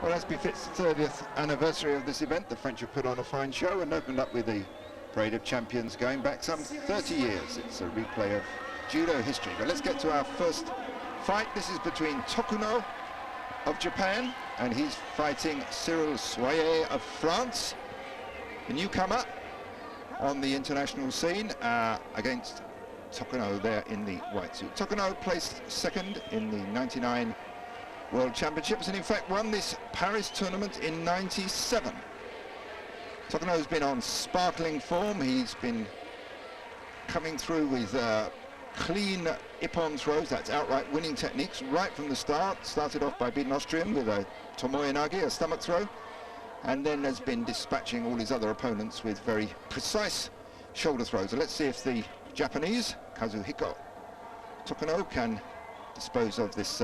Well, as befits the 30th anniversary of this event, the French have put on a fine show and opened up with a parade of champions going back some 30 years. It's a replay of judo history. But let's get to our first fight. This is between Tokuno of Japan, and he's fighting Cyril Soyer of France, the newcomer on the international scene, against Tokuno there in the white suit. Tokuno placed second in the 99 World Championships and in fact won this Paris tournament in 97. Tokuno's been on sparkling form. He's been coming through with clean ippon throws, that's outright winning techniques, right from the start. Started off by beating Austrian with a tomoe-nage, a stomach throw, and then has been dispatching all his other opponents with very precise shoulder throws. So let's see if the Japanese, Kazuhiko Tokuno, can dispose of this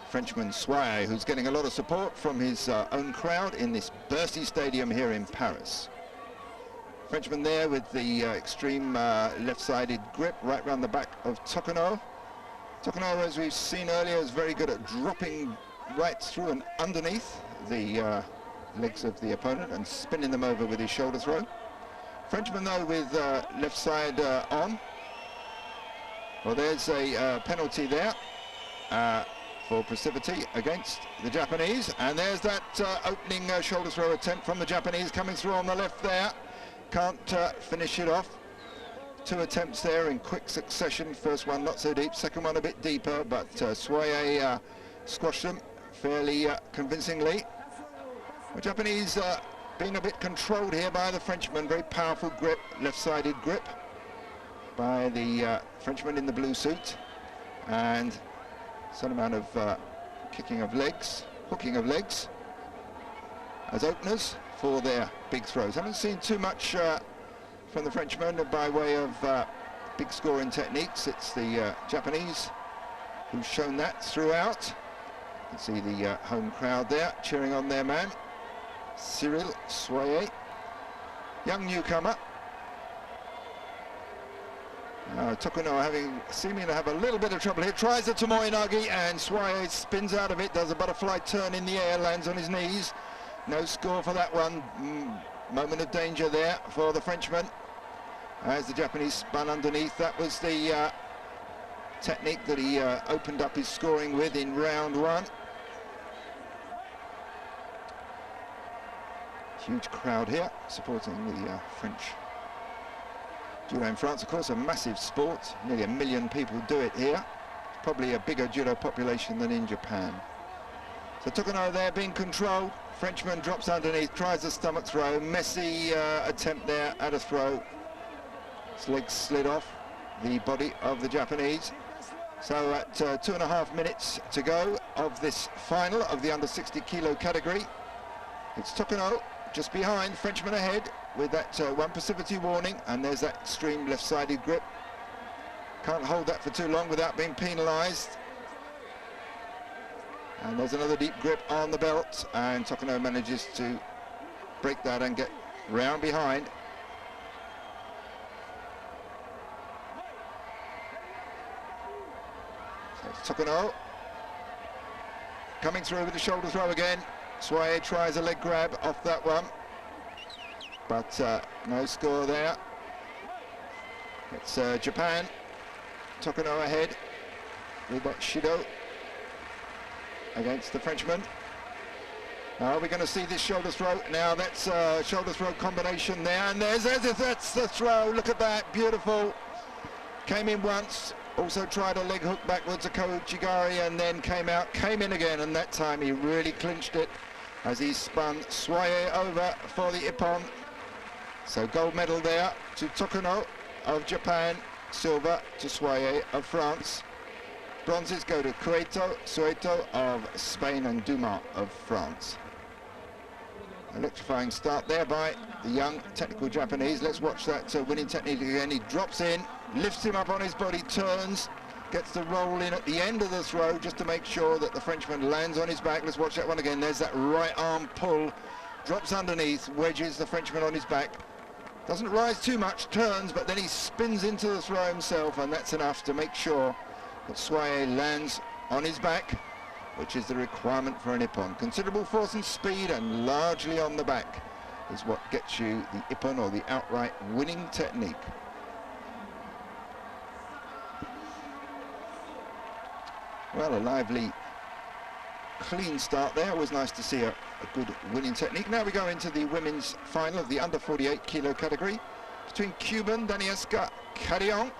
Frenchman Soyer, who's getting a lot of support from his own crowd in this Bercy Stadium here in Paris. Frenchman there with the extreme left-sided grip right round the back of Tokuno. Tokuno, as we've seen earlier, is very good at dropping right through and underneath the legs of the opponent and spinning them over with his shoulder throw. Frenchman though with left side on. Well, there's a penalty there for passivity against the Japanese, and there's that opening shoulder throw attempt from the Japanese coming through on the left there. Can't finish it off. Two attempts there in quick succession. First one not so deep, second one a bit deeper, but Soyer squashed them fairly convincingly. The Japanese being a bit controlled here by the Frenchman. Very powerful grip, left-sided grip by the Frenchman in the blue suit, and some amount of kicking of legs, hooking of legs as openers for their big throws. Haven't seen too much from the Frenchman by way of big scoring techniques. It's the Japanese who've shown that throughout. You can see the home crowd there cheering on their man, Cyril Soyer, young newcomer. Tokuno seeming to have a little bit of trouble here. Tries the tomoe-nage and Soyer spins out of it, does a butterfly turn in the air, lands on his knees. No score for that one. Moment of danger there for the Frenchman as the Japanese spun underneath. That was the technique that he opened up his scoring with in round one. Huge crowd here supporting the French judo in France. Of course, a massive sport. Nearly 1 million people do it here. It's probably a bigger judo population than in Japan. So Tokuno there being controlled. Frenchman drops underneath, tries a stomach throw. Messy attempt there at a throw. His legs slid off the body of the Japanese. So at 2.5 minutes to go of this final of the under 60 kilo category, it's Tokuno just behind, Frenchman ahead with that one passivity warning, and there's that extreme left-sided grip. Can't hold that for too long without being penalised. And there's another deep grip on the belt, and Tokuno manages to break that and get round behind. So it's Tokuno coming through with the shoulder throw again. Soyer tries a leg grab off that one, but no score there. It's Japan. Tokuno ahead with that Judo against the Frenchman. We're going to see this shoulder throw now. That's shoulder throw combination there, and that's the throw. Look at that, beautiful. Came in once, also tried a leg hook backwards, a Kouchigari, and then came in again, and that time he really clinched it as he spun Soyer over for the ippon. So gold medal there to Tokuno of Japan, silver to Soyer of France. Bronzes go to Soeto of Spain and Dumas of France. Electrifying start there by the young technical Japanese. Let's watch that winning technique again. He drops in, lifts him up on his body, turns, gets the roll in at the end of the throw just to make sure that the Frenchman lands on his back. Let's watch that one again. There's that right arm pull, drops underneath, wedges the Frenchman on his back. Doesn't rise too much, turns, but then he spins into the throw himself, and that's enough to make sure that Soyer lands on his back which is the requirement for an ippon. Considerable force and speed, and largely on the back, is what gets you the ippon, or the outright winning technique. Well, a lively, clean start there. Always nice to see a good winning technique. Now we go into the women's final of the under 48 kilo category between Cuban Daniela Carrion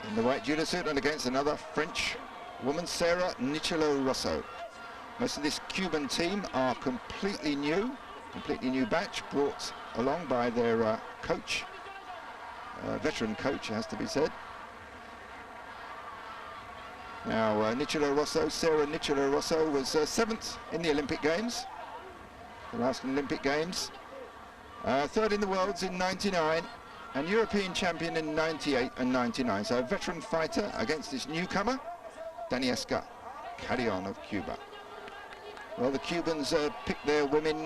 in the white judo suit and against another French woman, Sarah Nichilo-Rosso. Most of this Cuban team are completely new batch, brought along by their coach, veteran coach, has to be said. Now, Sarah Nichilo-Rosso was 7th in the Olympic Games, the last Olympic Games, 3rd in the Worlds in '99, and European champion in '98 and '99. So a veteran fighter against this newcomer, Daniela Carrion of Cuba. Well, the Cubans pick their women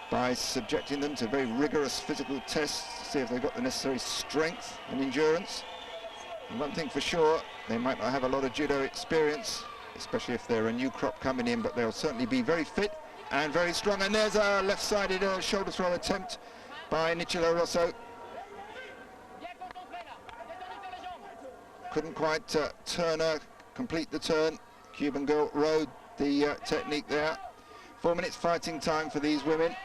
by subjecting them to very rigorous physical tests to see if they've got the necessary strength and endurance. And one thing for sure, they might not have a lot of judo experience, especially if they're a new crop coming in, but they'll certainly be very fit and very strong. And there's a left-sided shoulder throw attempt by Nichilo-Rosso. Couldn't quite complete the turn. Cuban girl rode the technique there. 4 minutes fighting time for these women.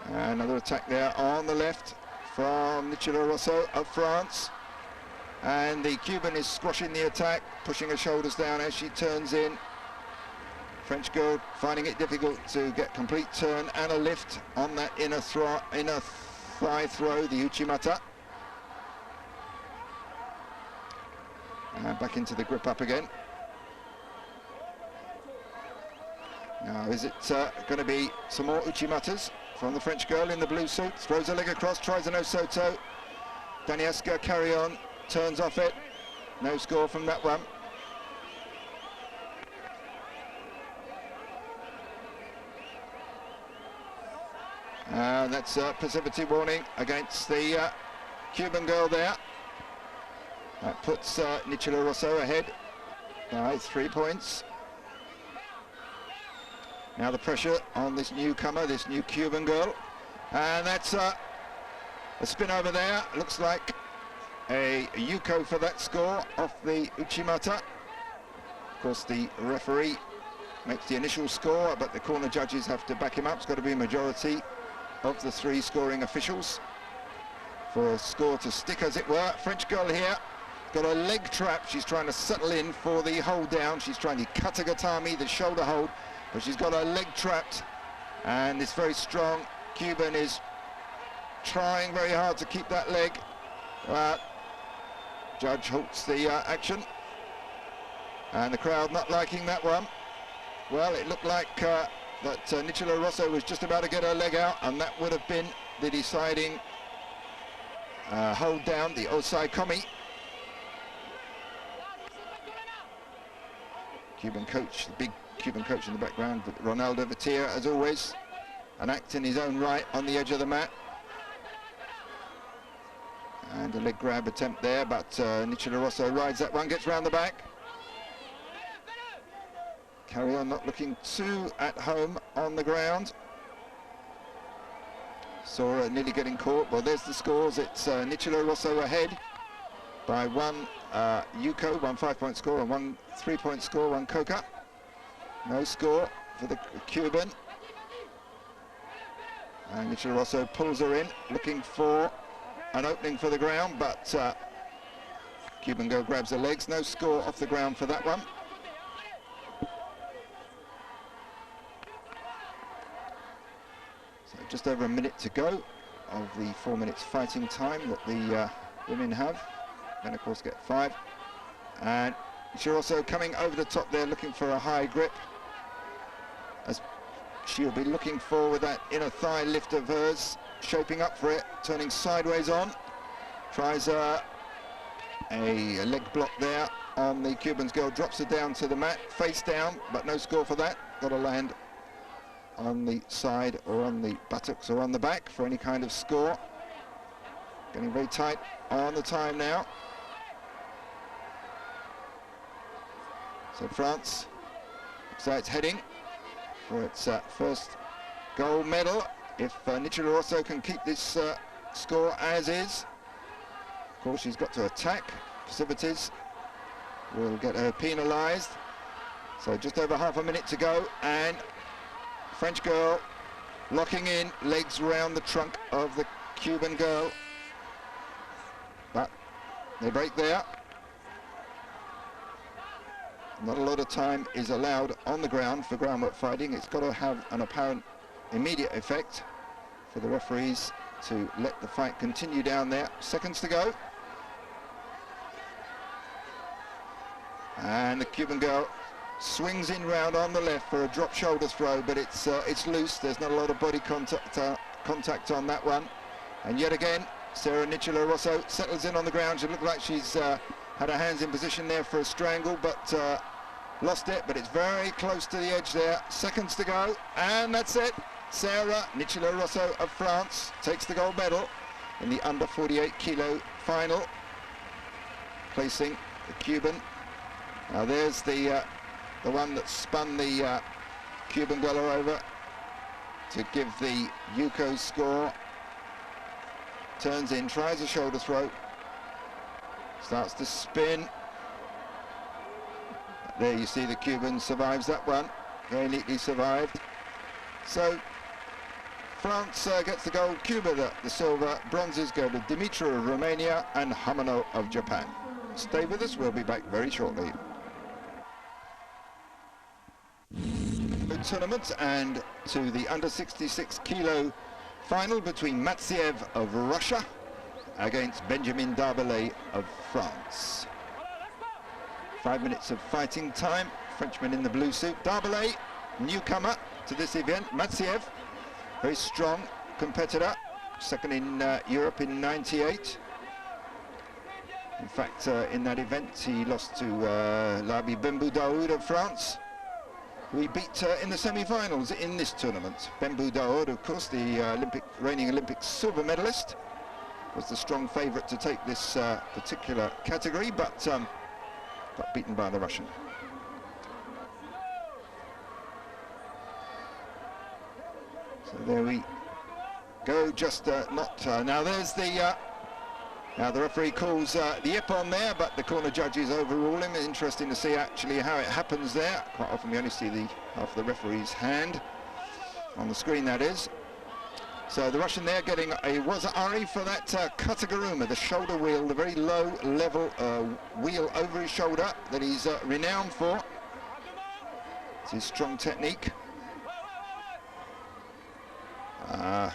Another attack there on the left from Nichilo-Rosso of France. And the Cuban is squashing the attack, pushing her shoulders down as she turns in. French girl finding it difficult to get complete turn and a lift on that inner thigh throw, the Uchimata. And back into the grip up again. Now, is it going to be some more Uchimatas from the French girl in the blue suit? Throws her leg across, tries an Osoto. Daniela Carrion turns off it. No score from that one. That's a passivity warning against the Cuban girl there. That puts Nichilo-Rosso ahead by 3 points. Now the pressure on this newcomer, this new Cuban girl. And that's a spin over there. Looks like a Yuko for that score off the Uchimata. Of course, the referee makes the initial score, but the corner judges have to back him up. It's got to be a majority of the 3 scoring officials for a score to stick, as it were. French girl here got a leg trap. She's trying to settle in for the hold down. She's trying the katagatami, the shoulder hold, but she's got her leg trapped, and this very strong Cuban is trying very hard to keep that leg. Judge halts the action, and the crowd not liking that one. Well, it looked like that Nichilo-Rosso was just about to get her leg out, and that would have been the deciding hold down, the Osai Komi. Cuban coach, the big Cuban coach in the background, Ronaldo Vatia, as always, an act in his own right on the edge of the mat. And a leg grab attempt there, but Nichilo-Rosso rides that one, gets round the back. Carrion not looking too at home on the ground. Saw her nearly getting caught. Well, there's the scores. It's Nichilo-Rosso ahead by one Yuko, 1 5-point score, and 1 3-point score, 1 Koka. No score for the Cuban. And Nichilo-Rosso pulls her in, looking for an opening for the ground, but Cuban girl grabs her legs. No score off the ground for that one. So just over a minute to go of the 4 minutes fighting time that the women have. Then of course get 5. And Nichilo-Rosso coming over the top there, looking for a high grip, as she'll be looking for with that inner thigh lift of hers, shaping up for it, turning sideways on. Tries a leg block there on the Cuban's girl, drops her down to the mat, face down, but no score for that. Got to land on the side or on the buttocks or on the back for any kind of score. Getting very tight on the time now. So France looks like it's heading for its first gold medal. If Nicola Rosso can keep this score as is. Of course, she's got to attack. Pacifitis will get her penalised. So just over half a minute to go, and French girl locking in, legs round the trunk of the Cuban girl. But they break there. Not a lot of time is allowed on the ground for groundwork fighting. It's got to have an apparent immediate effect for the referees to let the fight continue down there. Seconds to go. And the Cuban girl swings in round on the left for a drop shoulder throw, but it's loose. There's not a lot of body contact on that one. And yet again, Sarah Nicola Rosso settles in on the ground. She looked like she's had her hands in position there for a strangle, but lost it. But it's very close to the edge there. Seconds to go, and that's it. Sarah Nicola Rosso of France takes the gold medal in the under 48 kilo final, placing the Cuban. Now there's the one that spun the Cuban girl over to give the Yuko score. Turns in, tries a shoulder throw, starts to spin. There you see the Cuban survives that one, very neatly survived. So France gets the gold, Cuba the silver, bronzes go to Dimitra of Romania and Hamano of Japan. Stay with us, we'll be back very shortly. Tournament and to the under 66 kilo final between Matsiev of Russia against Benjamin Darbelet of France. 5 minutes of fighting time. Frenchman in the blue suit. Darbelet, newcomer to this event. Matsiev, very strong competitor, second in Europe in '98. In fact, in that event he lost to Labi Bembou Daoud of France, who he beat in the semi-finals in this tournament. Bembou Daoud, of course, the reigning Olympic silver medalist, was the strong favourite to take this particular category, but got beaten by the Russian. So there we go, just not... now there's the... now the referee calls the yip on there, but the corner judges overrule him. Interesting to see actually how it happens there. Quite often we only see the half of the referee's hand on the screen, that is. So the Russian there getting a waza-ari for that kataguruma, the shoulder wheel, the very low level wheel over his shoulder that he's renowned for. It's his strong technique.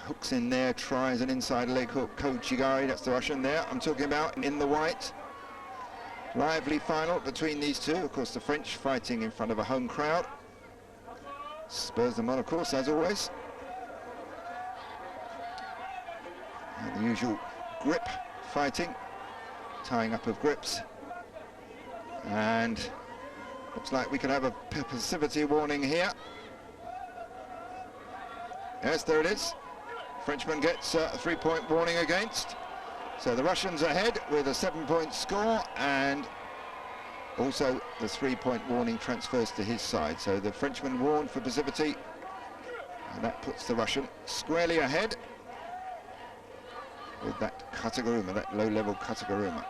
Hooks in there, tries an inside leg hook. Kochigari, that's the Russian there I'm talking about, in the white. Lively final between these two. Of course, the French fighting in front of a home crowd. Spurs them on, of course, as always. And the usual grip fighting, tying up of grips. And looks like we could have a passivity warning here. Yes, there it is. Frenchman gets a 3-point warning against. So the Russians ahead with a 7-point score, and also the 3-point warning transfers to his side. So the Frenchman warned for passivity, and that puts the Russian squarely ahead with that kataguruma, that low-level kataguruma.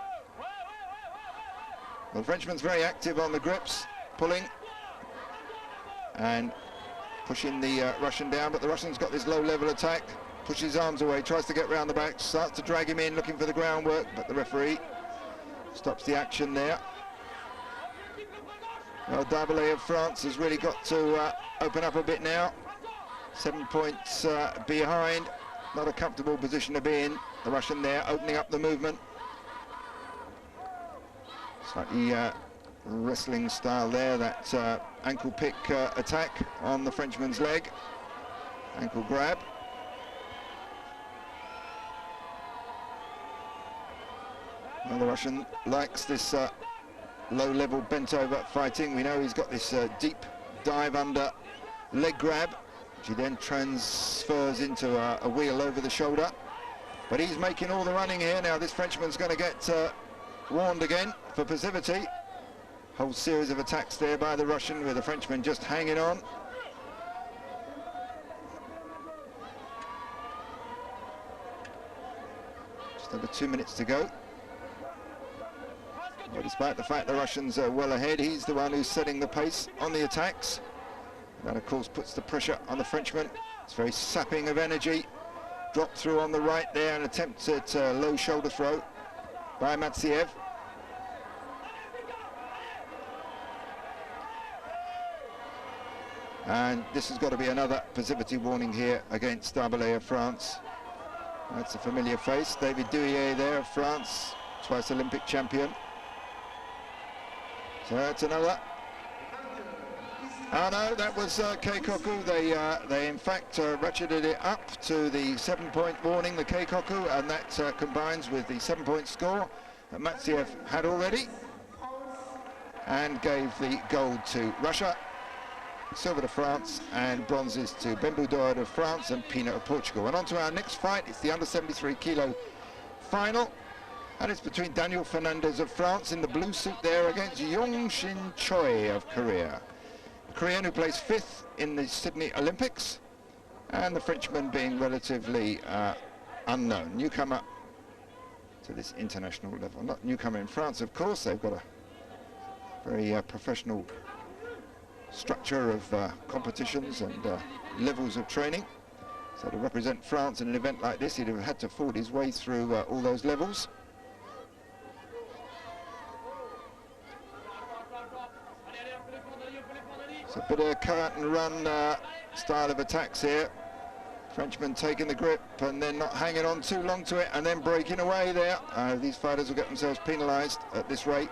Well, the Frenchman's very active on the grips, pulling and pushing the Russian down, but the Russian's got this low-level attack, pushes his arms away, tries to get round the back, starts to drag him in, looking for the groundwork, but the referee stops the action there. Well, Darbelet of France has really got to open up a bit now. 7 points behind, not a comfortable position to be in. The Russian there opening up the movement. Slightly wrestling style there, that ankle pick attack on the Frenchman's leg, ankle grab. Well, the Russian likes this low-level bent-over fighting. We know he's got this deep dive under leg grab, which he then transfers into a wheel over the shoulder. But he's making all the running here. Now this Frenchman's going to get warned again for passivity. Whole series of attacks there by the Russian, with the Frenchman just hanging on. Just over 2 minutes to go. But despite the fact the Russians are well ahead, he's the one who's setting the pace on the attacks. That, of course, puts the pressure on the Frenchman. It's very sapping of energy. Drop through on the right there, an attempt at low shoulder throw by Matsiev. And this has got to be another passivity warning here against Darbelet of France. That's a familiar face. David Douillet there of France, twice Olympic champion. So that's another. Oh no, that was Keikoku. They in fact ratcheted it up to the 7-point warning, the Keikoku, and that combines with the 7-point score that Matsiev had already, and gave the gold to Russia, silver to France, and bronzes to Bemboudoir of France and Pina of Portugal. And on to our next fight. It's the under 73 kilo final, and it's between Daniel Fernandez of France in the blue suit there against Yongshin Choi of Korea. The Korean who placed 5th in the Sydney Olympics, and the Frenchman being relatively unknown, newcomer to this international level. Not newcomer in France, of course. They've got a very professional structure of competitions and levels of training. So to represent France in an event like this, he'd have had to fought his way through all those levels. It's a bit of cut and run style of attacks here. Frenchman taking the grip and then not hanging on too long to it and then breaking away there. These fighters will get themselves penalised at this rate.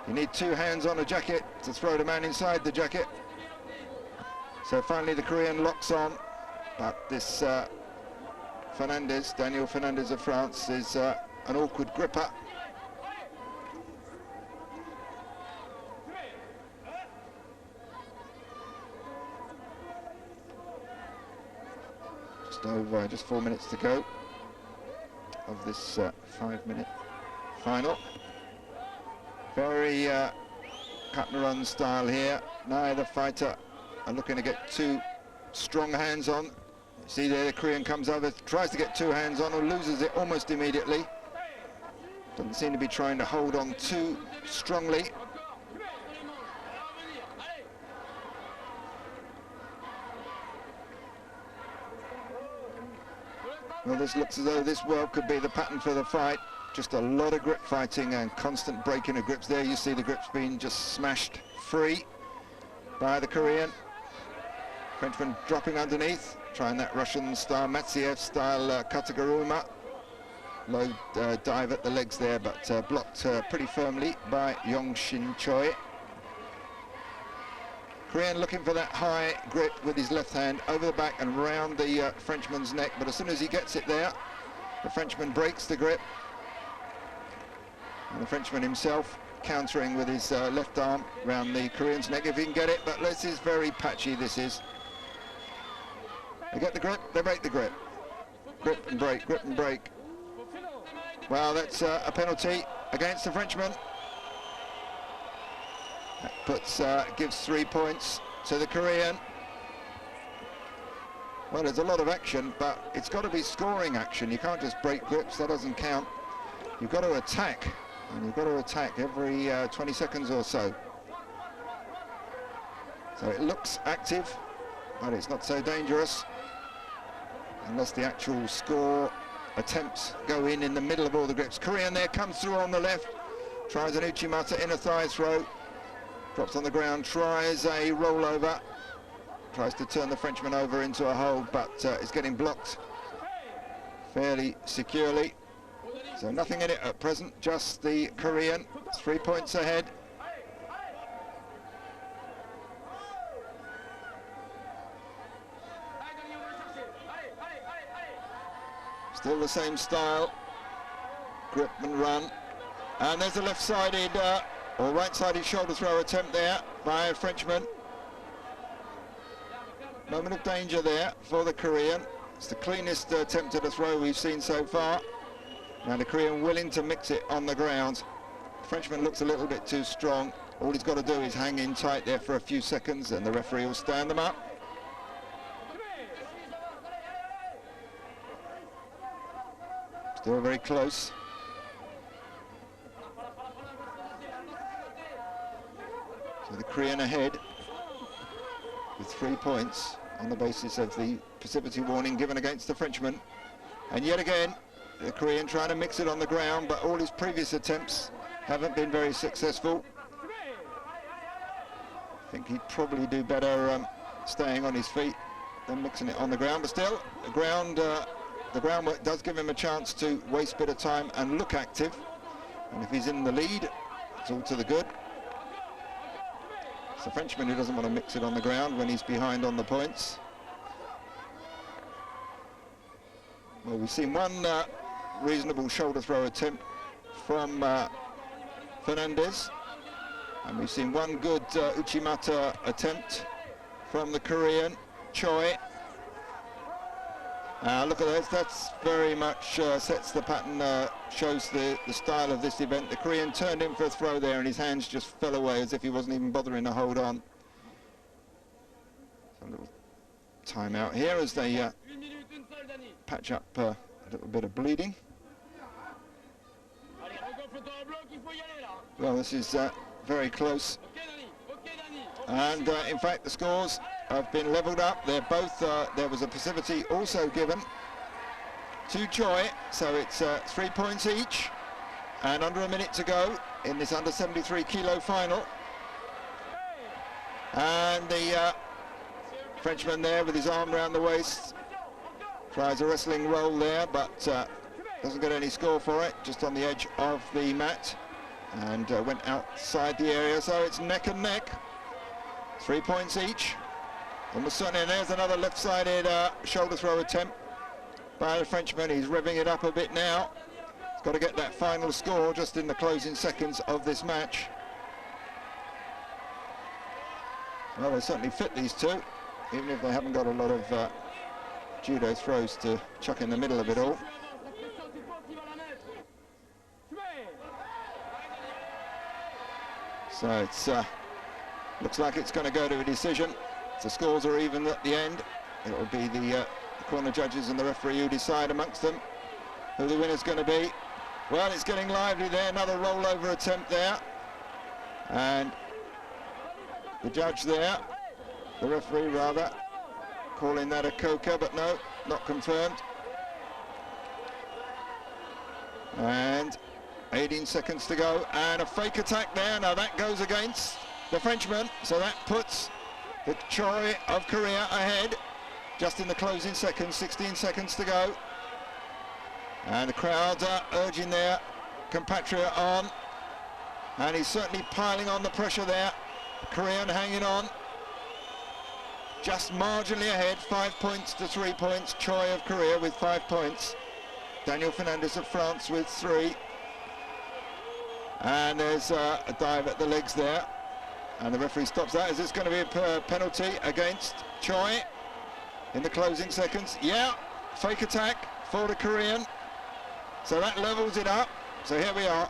You need 2 hands on a jacket to throw the man inside the jacket. So finally the Korean locks on, but this Fernandez, Daniel Fernandez of France, is an awkward gripper. Just 4 minutes to go of this 5-minute final. Very cut and run style here. Neither fighter are looking to get 2 strong hands on. See there, the Korean comes over, tries to get 2 hands on, or loses it almost immediately. Doesn't seem to be trying to hold on too strongly. Well, this looks as though this well could be the pattern for the fight. Just a lot of grip fighting and constant breaking of grips there. You see the grips being just smashed free by the Korean. Frenchman dropping underneath, trying that Russian style, Matsiev style Kataguruma. Low dive at the legs there, but blocked pretty firmly by Yongshin Choi. Korean looking for that high grip with his left hand over the back and round the Frenchman's neck, but as soon as he gets it there, the Frenchman breaks the grip. And the Frenchman himself countering with his left arm round the Korean's neck if he can get it, but this is very patchy, this is. They get the grip, they break the grip. Grip and break, grip and break. Well, that's a penalty against the Frenchman. That gives 3 points to the Korean. Well, there's a lot of action, but it's got to be scoring action. You can't just break grips, that doesn't count. You've got to attack, and you've got to attack every 20 seconds or so. So it looks active, but it's not so dangerous unless the actual score attempts go in the middle of all the grips. Korean there comes through on the left, tries an Uchimata inner thigh throw, drops on the ground, tries a rollover, tries to turn the Frenchman over into a hold, but is getting blocked fairly securely. So nothing in it at present, just the Korean, 3 points ahead. Still the same style, grip and run. And there's a left-sided or right-sided shoulder throw attempt there by a Frenchman. Moment of danger there for the Korean. It's the cleanest attempt at a throw we've seen so far. Now the Korean willing to mix it on the ground. The Frenchman looks a little bit too strong. All he's got to do is hang in tight there for a few seconds and the referee will stand them up. Still very close. So the Korean ahead with 3 points on the basis of the passivity warning given against the Frenchman. And yet again, the Korean trying to mix it on the ground, but all his previous attempts haven't been very successful. I think he'd probably do better staying on his feet than mixing it on the ground, but still, the groundwork does give him a chance to waste a bit of time and look active. And if he's in the lead, it's all to the good. It's the Frenchman who doesn't want to mix it on the ground when he's behind on the points. Well, we've seen one reasonable shoulder throw attempt from Fernandez, and we've seen one good Uchimata attempt from the Korean, Choi. Look at this, that's very much sets the pattern, shows the style of this event. The Korean turned in for a throw there and his hands just fell away as if he wasn't even bothering to hold on. So a little time out here as they patch up a little bit of bleeding. Well, this is very close. And in fact, the scores have been levelled up. They're both, there was a passivity also given to Choi, so it's 3 points each, and under a minute to go in this under 73 kilo final. And the Frenchman there with his arm round the waist tries a wrestling roll there, but doesn't get any score for it, just on the edge of the mat, and went outside the area, so it's neck and neck. 3 points each. Almost certainly, and there's another left-sided shoulder throw attempt by the Frenchman. He's revving it up a bit now. He's got to get that final score just in the closing seconds of this match. Well, they certainly fit, these two, even if they haven't got a lot of judo throws to chuck in the middle of it all. So it's looks like it's going to go to a decision. If the scores are even at the end, it will be the corner judges and the referee who decide amongst them who the winner's going to be. Well, it's getting lively there, another rollover attempt there, and the judge there, the referee rather, calling that a coca, but no, not confirmed. And 18 seconds to go, and a fake attack there. Now that goes against the Frenchman, so that puts the Choi of Korea ahead just in the closing seconds. 16 seconds to go, and the crowd are urging their compatriot on, and he's certainly piling on the pressure there. Korean hanging on just marginally ahead, 5 points to 3 points. Choi of Korea with 5 points, Daniel Fernandez of France with 3. And there's a dive at the legs there, and the referee stops that. Is this going to be a penalty against Choi in the closing seconds? Yeah, fake attack for the Korean, so that levels it up. So here we are,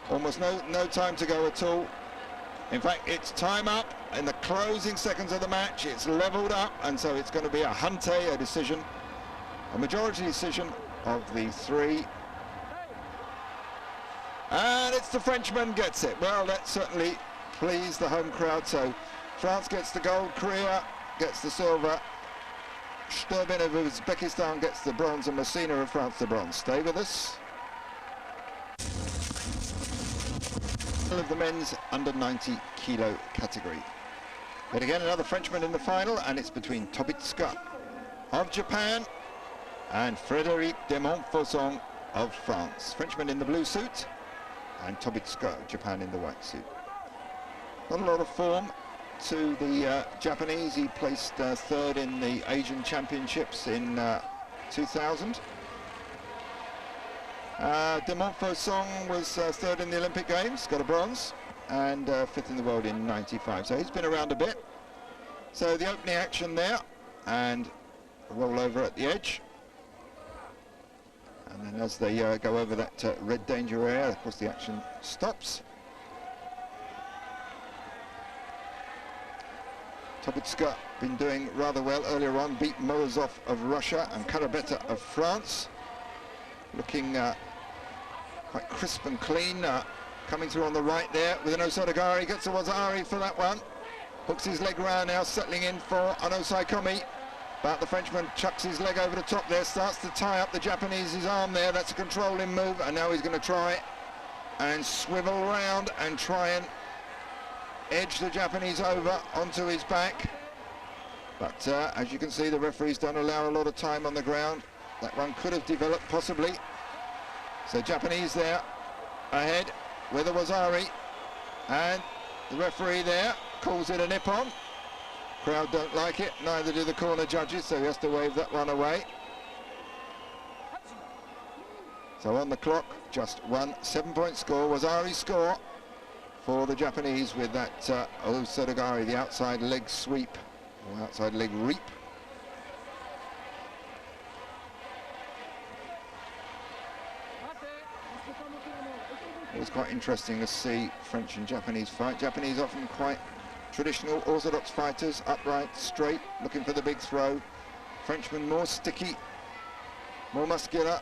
almost no time to go at all. In fact, it's time up in the closing seconds of the match. It's leveled up, and so it's going to be a Hante, a decision, a majority decision of the 3. And it's the Frenchman gets it. Well, that certainly pleased the home crowd. So France gets the gold, Korea gets the silver, Sturbin of Uzbekistan gets the bronze, and Messina of France the bronze. Stay with us. Of the men's under 90 kilo category. Yet again, another Frenchman in the final, and it's between Tobitsuka of Japan and Frédéric de Montfaucon of France. Frenchman in the blue suit, and Tobitsuka of Japan in the white suit. Not a lot of form to the Japanese. He placed 3rd in the Asian Championships in 2000. De Montfaucon was 3rd in the Olympic Games, got a bronze, and 5th in the world in 95. So he's been around a bit. So the opening action there, and a rollover at the edge. And then as they go over that red danger area, of course the action stops. Tobitska been doing rather well earlier on, beat Morozov of Russia and Karabeta of France. Looking quite crisp and clean, coming through on the right there with an Osodogari, gets towards Ari for that one. Hooks his leg round now, settling in for Anosai Komi. But the Frenchman chucks his leg over the top there, starts to tie up the Japanese's arm there. That's a controlling move, and now he's going to try and swivel round and try and edge the Japanese over onto his back. But as you can see, the referees don't allow a lot of time on the ground. That one could have developed possibly. So Japanese there ahead with the Wazari, and the referee there calls it a Nippon. Crowd don't like it, neither do the corner judges, so he has to wave that one away. So on the clock, just one 7-point score. Wazari's score for the Japanese with that Osodogari, the outside leg sweep, or outside leg reap. It was quite interesting to see French and Japanese fight. Japanese often quite traditional, orthodox fighters, upright, straight, looking for the big throw. Frenchman more sticky, more muscular,